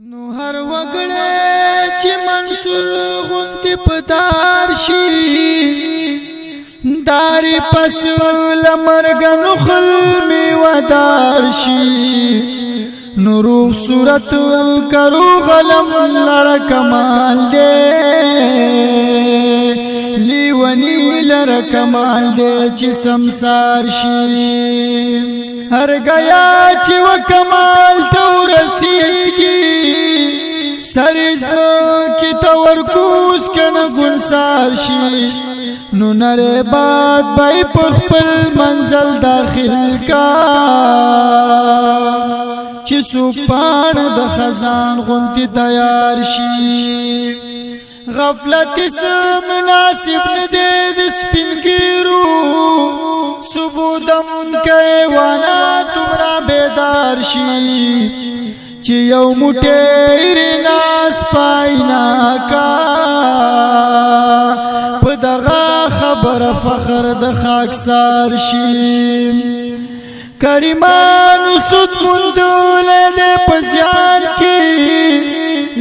نو هر وګړی چې منصور غونډې پدار شي داري پس لمرګ نخل میوادار شي نو روح صورت کرو غلم لړ کمال دے لیونی لړ کمال دے چې سمسار شي هر گیا چې و کمال تو رسیږي سرزمو کی تورکوز کنا گنسار شي نو نره باد بای پخپل منزل داخل کا چې سوپان د خزان غنتی تیار شي غفلت اس مناسب ندے د سپینګیرو سبودم کیوانا تمرا بیدار شي چې یو موټی ناس پاینا کا په دغه خبر فخر د خاکسار شي کریمان سود مندول د پزیان کی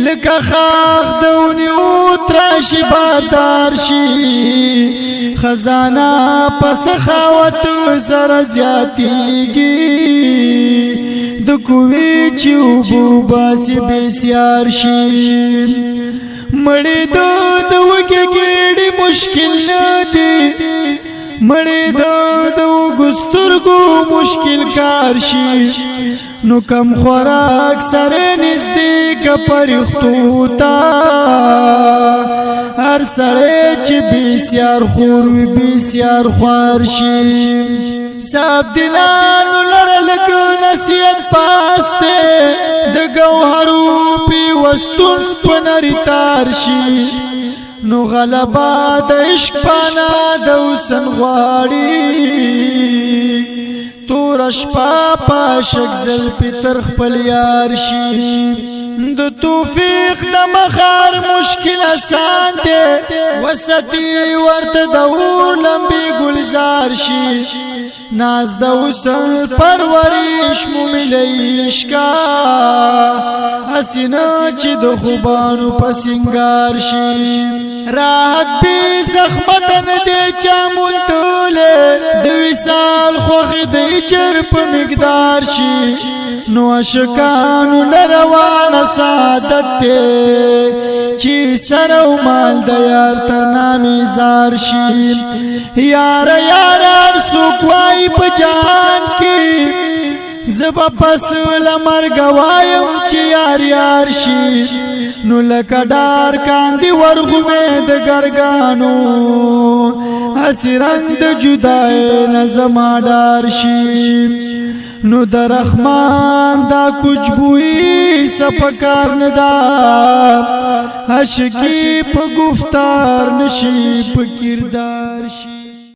لکه خاخ دونی او تراشی بادار شي خزانه پس خاوت سر زیاتیږي د کووی چې وبو باسی بسیار شي مړی د وګي ګړي مشکل نه دی مړی د ګسترګو مشکل کار شي نو کم خوراک سره نږدې کپرختو تا هر سره چې بسیار خور وي بسیار خوار شي صاحب دلانو لرلک نصیحت پاسته د گوهرو پی وستون پنری تار شي نو غلبا د عشق پانا د وسن غواړي تور شپه پاشک زل پتر خپل یار شي د توفیق د مخار مشکل آسان دی وسطی ورته د اور لمبي گلزار شي ناز د وسل پرورش موملیش کا حسینه چې د خوبانو پسنګار شي راحت بی زخمت نه دی چا مونتوله د وصال خوخ د اجر په مقدار شي نو عاشقانو لروانه سعادت ته چې سره او مال د یار تر نامې زار شي یار یار سوک وای په جهان کې زبا پس لمرګ وایم چې یار یار شي نو لکه ډار کاندي ورغمه د ګرګانو اسرنګ د جدای نظم ډار شي نو در رحمان دا کچھ بوئی سپکار ندا عاشقی په گفتار نشی په کردار شي